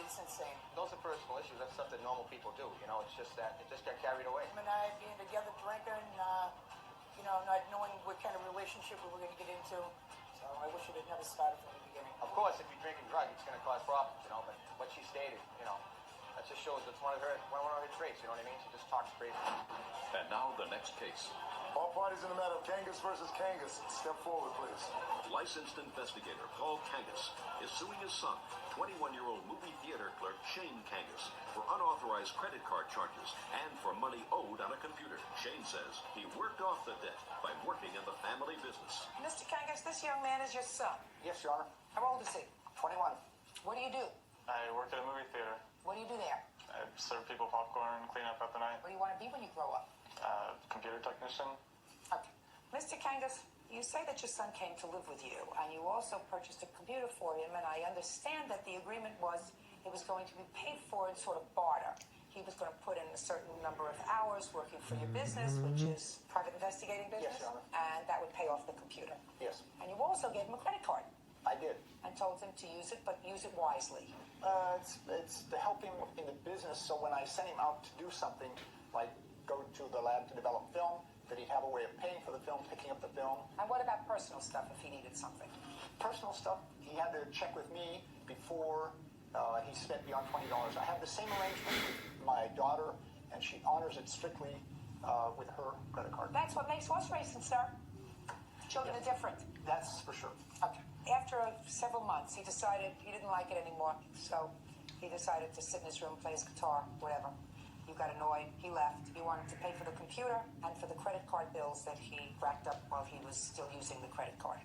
It's insane. Those are personal issues. That's stuff that normal people do. You know, it's just that it just got carried away. Him and I being together, drinking, not knowing what kind of relationship we were going to get into. So I wish it had never started from the beginning. Of course, if you drink and drug, it's going to cause problems, you know. But what she stated, you know, that just shows it's one of her traits. You know what I mean? She just talks crazy. And now the next case. All parties in the matter of Kangas versus Kangas. Step forward, please. Licensed investigator Paul Kangas is suing his son, 21-year-old movie theater clerk Shane Kangas, for unauthorized credit card charges and for money owed on a computer. Shane says he worked off the debt by working in the family business. Mr. Kangas, this young man is your son. Yes, Your Honor. How old is he? 21. What do you do? I work at a movie theater. What do you do there? I serve people popcorn, clean up at the night. What do you want to be when you grow up? Computer technician. Okay. Mr. Kangas, you say that your son came to live with you, and you also purchased a computer for him, and I understand that the agreement was it was going to be paid for in sort of barter. He was going to put in a certain number of hours working for your business, which is private investigating business. Yes, Your Honor. And that would pay off the computer. Yes. And you also gave him a credit card. I did. And told him to use it, but use it wisely. It's to help him in the business, so when I sent him out to do something, like go to the lab to develop film, that he'd have a way of paying for the film, picking up the film. And what about personal stuff if he needed something? Personal stuff, he had to check with me before he spent beyond $20. I have the same arrangement with my daughter, and she honors it strictly with her credit card. That's what makes horse racing, sir. Children are different. That's for sure. Okay. After several months, he decided he didn't like it anymore, so he decided to sit in his room, play his guitar, whatever. You got annoyed. He left. He wanted to pay for the computer and for the credit card bills that he racked up while he was still using the credit card.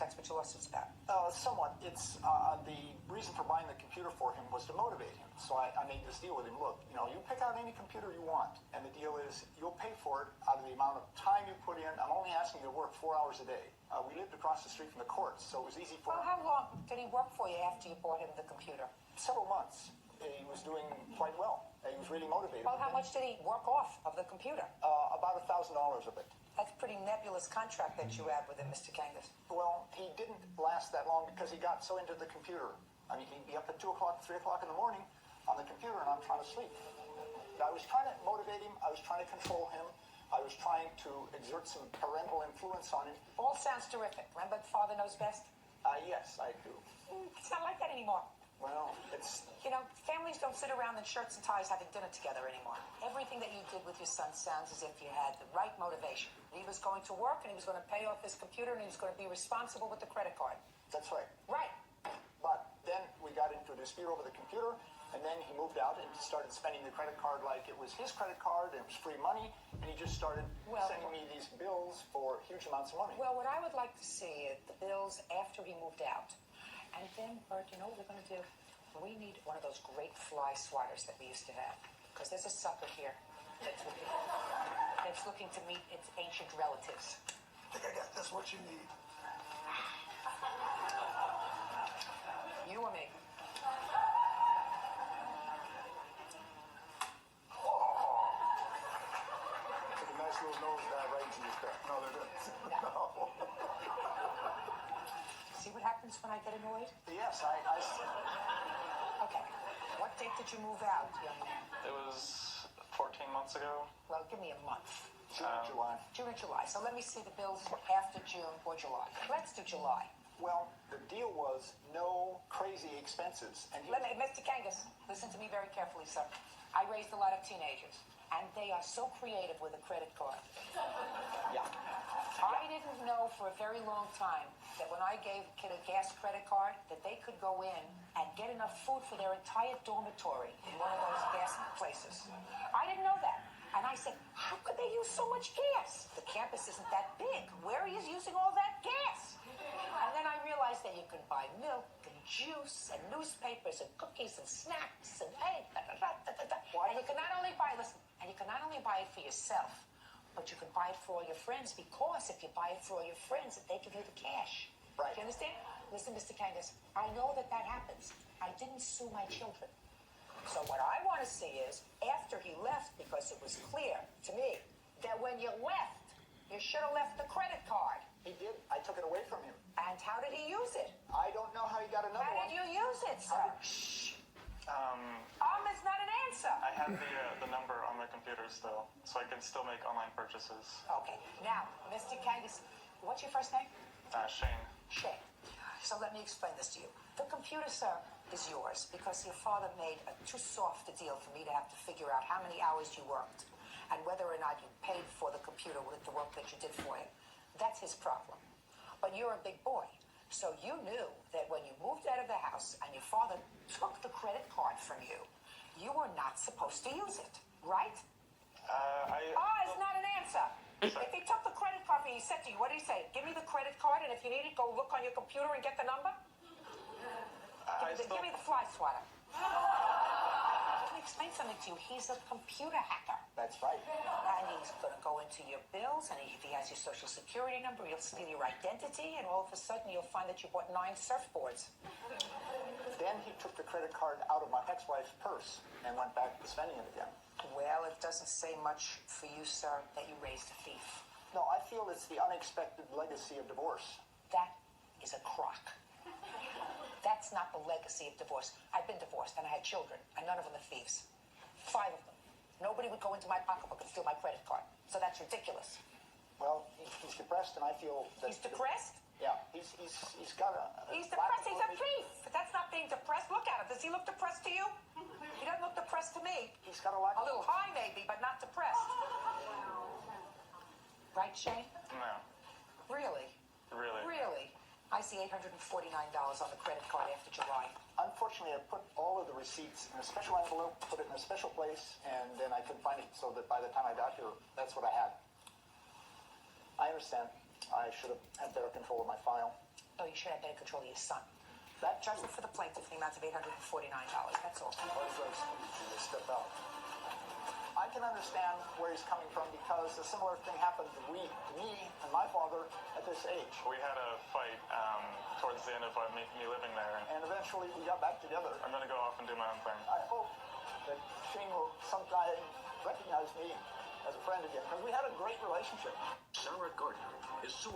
That's what your lawsuit's about. Somewhat. It's the reason for buying the computer for him was to motivate him. So I made this deal with him. Look, you pick out any computer you want, and the deal is you'll pay for it out of the amount of time you put in. I'm only asking you to work 4 hours a day. We lived across the street from the courts, so it was easy for Well, him. how long did he work for you after you bought him the computer? Several months. He was doing quite well. He was really motivated. Well, how much did he work off of the computer? About $1,000 of it. That's a pretty nebulous contract that you had with him, Mr. Kangas. Well, he didn't last that long because he got so into the computer. I mean, he'd be up at 2 o'clock, 3 o'clock in the morning on the computer, and I'm trying to sleep. I was trying to motivate him. I was trying to control him. I was trying to exert some parental influence on him. All sounds terrific. Remember, father knows best? Yes, I do. It's not like that anymore. Well, it's... Families don't sit around in shirts and ties having dinner together anymore. Everything that you did with your son sounds as if you had the right motivation. He was going to work, and he was going to pay off his computer, and he was going to be responsible with the credit card. That's right. Right. But then we got into a dispute over the computer, and then he moved out and started spending the credit card like it was his credit card, and it was free money, and he just started sending me these bills for huge amounts of money. Well, what I would like to see is the bills after he moved out. And then, Bert, you know what we're going to do? We need one of those great fly swatters that we used to have. Because there's a sucker here that's looking to meet its ancient relatives. I think I got just what you need. You or me? Took a nice little nosedive right into your back. No, they're good. No. See what happens when I get annoyed? Yes, Okay. What date did you move out, young man? It was 14 months ago. Well, give me a month. June or July. June or July. So let me see the bills after June or July. Let's do July. Well, the deal was no crazy expenses. And Mr. Kangas, listen to me very carefully, sir. I raised a lot of teenagers, and they are so creative with a credit card. Yeah. I didn't know for a very long time that when I gave a kid a gas credit card, that they could go in and get enough food for their entire dormitory in one of those gas places. I didn't know that. And I said, how could they use so much gas? The campus isn't that big. Where are you using all that gas? And then I realized that you can buy milk and juice and newspapers and cookies and snacks and hey, And you can not only buy, listen, and you can not only buy it for yourself, but you can buy it for all your friends, because if you buy it for all your friends, they give you the cash. Right. Do you understand? Listen, Mr. Kangas, I know that happens. I didn't sue my children. So what I want to see is, after he left, because it was clear to me that when you left, you should have left the credit card. He did. I took it away from him. And how did he use it? I don't know how he got another How one. did you use it, sir? I have the number on my computer still, so I can still make online purchases. Okay. Now, Mr. Kangas, what's your first name? Shane. Shane. So let me explain this to you. The computer, sir, is yours because your father made a too soft a deal for me to have to figure out how many hours you worked and whether or not you paid for the computer with the work that you did for him. That's his problem. But you're a big boy, so you knew that when you moved out of the house and your father took the credit card from you, you were not supposed to use it, right? It's not an answer. If he took the credit card from you, he said to you, what did he say? Give me the credit card, and if you need it, go look on your computer and get the number? Give me the fly swatter. Let me explain something to you. He's a computer hacker. That's right. And he's going to go into your bills, and if he has your social security number, he'll steal your identity, and all of a sudden you'll find that you bought 9 surfboards. Then he took the credit card out of my ex-wife's purse and went back to spending it again. Well, it doesn't say much for you, sir, that you raised a thief. No, I feel it's the unexpected legacy of divorce. That is a crock. That's not the legacy of divorce. I've been divorced, and I had children, and none of them are thieves. 5 of them. Nobody would go into my pocketbook and steal my credit card. So that's ridiculous. Well, he's depressed, and I feel that... He's depressed? Yeah, he's got a... He's depressed. He's a thief. But that's not being depressed. Look at him. Does he look depressed to you? He doesn't look depressed to me. He's got a lot... A little high, maybe, but not depressed. Right, Shane? No. Really? Really? Really? I see $849 on the credit card after July. Unfortunately, I put all of the receipts in a special envelope, put it in a special place, and then I couldn't find it, so that by the time I got here, that's what I had. I understand. I should have had better control of my file. Oh, you should have better control of your son. That Judgment for the plaintiff in the amount of $849. That's all. Step out. I can understand where he's coming from because a similar thing happened to me and my father at this age. We had a fight towards the end of me living there. And eventually we got back together. I'm going to go off and do my own thing. I hope that Shane will sometime recognize me as a friend again because we had a great relationship. Sarah Gardner is suing